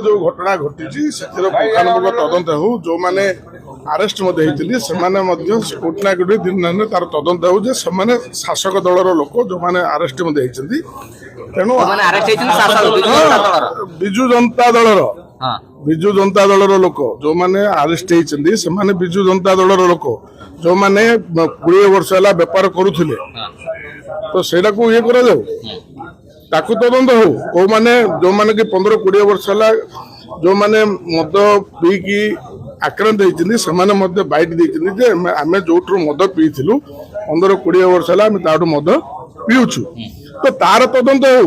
जो घटना घटी पुंखानुपुंख तदंत हो जो मैंने आरेस्ट कोटना कोटी दिन तार तदंत हो शासक दलर लोक जो मैंने आरेस्ट तेणु विजु जनता दलर विजु जनता दलर लोक जो मैंने आरेस्ट होती विजु जनता दलर लोक जो मैंने 20 वर्ष है बेपार करुले तो सेटा को ये करा जाऊ ताकू तदंत हो कौ माने जो माने कि 15-20 वर्ष है जो माने मद पीकी आक्रांत होती से बैट देते आम जो मद पीलु 15-20 वर्ष है मद पीऊछु तो तार तदंत हो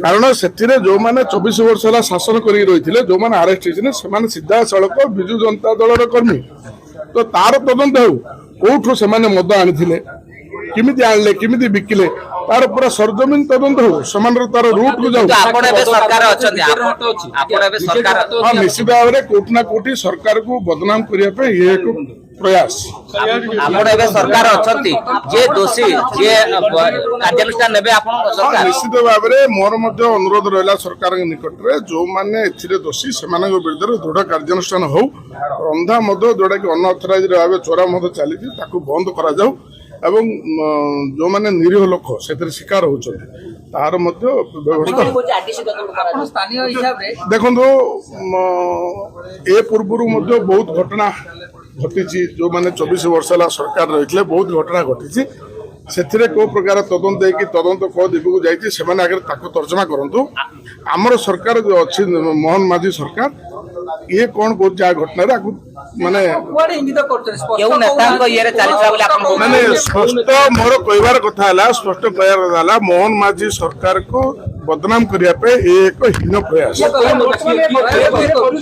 कारण से जो मैंने 24 वर्ष है शासन कर रही जो मैंने आरेस्ट होती सीधा सड़क विजु जनता दलर कर्मी तो तार तदंत हो कौठू से मद आनी किमिति आणले किमिति बिकिले तार पूरा सरजमीन तदंत हो समान तार रूट को जाऊ निश्चित भाव में कोटना कोटी सरकार को बदनाम करने पे ये एक प्रयास सरकार जे दोषी जे कार्यानुष्ठान नेबे निश्चित भाव में मोर अनुरोध रहा सरकार निकट में जो मैंने दोषी से विरुद्ध दृढ़ कार्यानुष्ठान हो रंधा मद जोटा कि अनअथराइज भाव चोरा मद चली बंद करा जाऊ एवं जो माने निरीह लोक से शिकार होती देखो ए पूर्व बहुत घटना घटी जो माने 24 वर्ष है सरकार रही बहुत घटना घटी से को प्रकार तदंत तदंत कौ दिगू जाने आगे तर्जमा करूँ आमर सरकार जो अच्छी मोहन माझी सरकार ये कौन कौन घटना माने माने स्पष्ट मोर कहबार कथा स्पष्ट कहबार मोहन माझी सरकार को बदनाम करने पे एक हीन प्रयास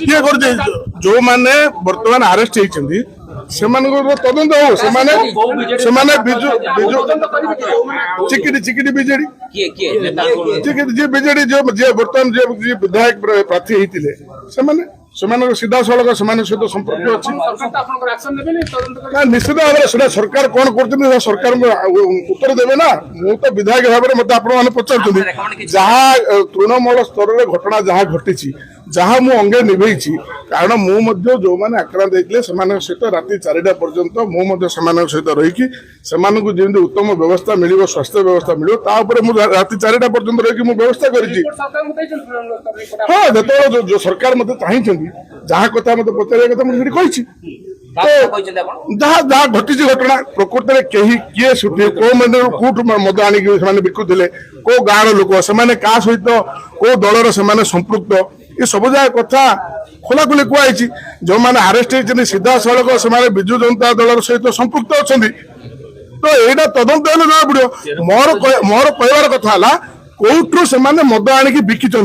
ये जो माने वर्तमान आरेस्ट होती तदंत हो बिजु चिकिटी चिकिटी बिजेडी चिकिटी बिजेडी जो बर्तमान विधायक प्रार्थी होते सीधा सड़क सहित संपर्क अच्छी निश्चित भाव में सरकार कौन कर सरकार उत्तर देवे ना मु तो विधायक भाव में मत आप पचार जहाँ तृणमूल स्तर में घटना जहाँ घटी जहाँ मु अंगे निभे कारण मु जो मैंने आक्रांत होते सहित राति 4टा पर्यंत मु सहित रही जमी उत्तम व्यवस्था मिल स्वास्थ्य व्यवस्था मिले राति 4टा पर्यंत रही व्यवस्था कर जो सरकार मत चाहिए जहाँ कथा मत पचार कथा मुझे कही जहाँ घटी घटना प्रकृत में कहीं किए सुटे कौ कौट मद आनिक बिकुले कौ गाँव लोक से क्या सहित कौ दलर से संपृक्त ये सब जगह कथा खोलाखोली कहुई जो मैंने आरेस्ट होती सीधा सड़क से विजु जनता दल सहित संपृक्त अच्छा तो यहाँ तदंत जना पड़ो मोर कहबार कथा कौटू से मद आनिक बिकिंट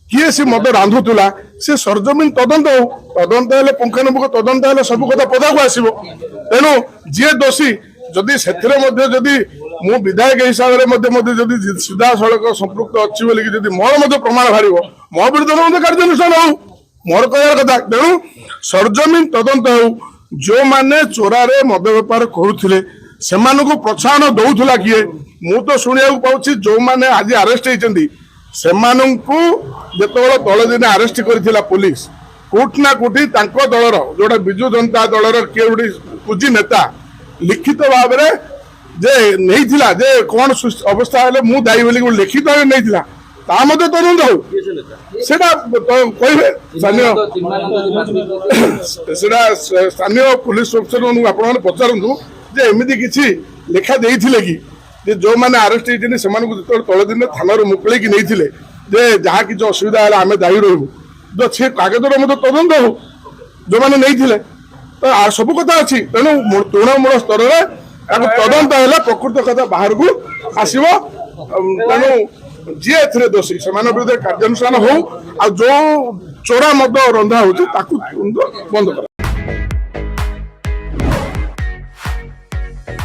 किए सी मद रांधुला सी सरजमीन तदंत हो तदंत हेले पुंखानुपुंख तदंत हेले सब कथा पदा को आसो तेणु जी दोषी जदि से मु विधायक हिसाब से सीधा सड़क संपृक्त अच्छी बोलिकी मोर प्रमाण बाहर मो विरुद्ध कार्यानुष्ठान हो मोर कहर कथा तेणु सरजमीन तदंत हो जो मैंने चोरा मद बेपार करुले से प्रोत्साहन दौला किए मु तो शुणा पाऊँ जो मैंने आज आरेस्ट होती से जो तल दिन आरेस्ट कर पुलिस कोटना कोटी दलर जोटा विजु जनता दलर किए गोटे पूजी नेता लिखित भाव में जे नहीं थिला जे कौन अवस्था है मु दायी बोली लिखित भाव नहीं थिला तदंत हो कहे स्थानीय पुलिस अफिसर आप पचारतु जे एमती किसी लेखा देते कि जो मैंने आरेस्ट होती से तल दिन थाना मुकल नहीं जहाँ किसी असुविधा है आम दायी रहू जो सी कागजर मत तदंत हो जो मैंने नहीं तो सब कथा अच्छी तेणु तृणमूल स्तर में तदंत है प्रकृत कथा बाहर को आसो तेणु जी ए दोषी से विरुद्ध कार्यानुष्ठान हो जो चोरा मद रंधा हो बंद कर।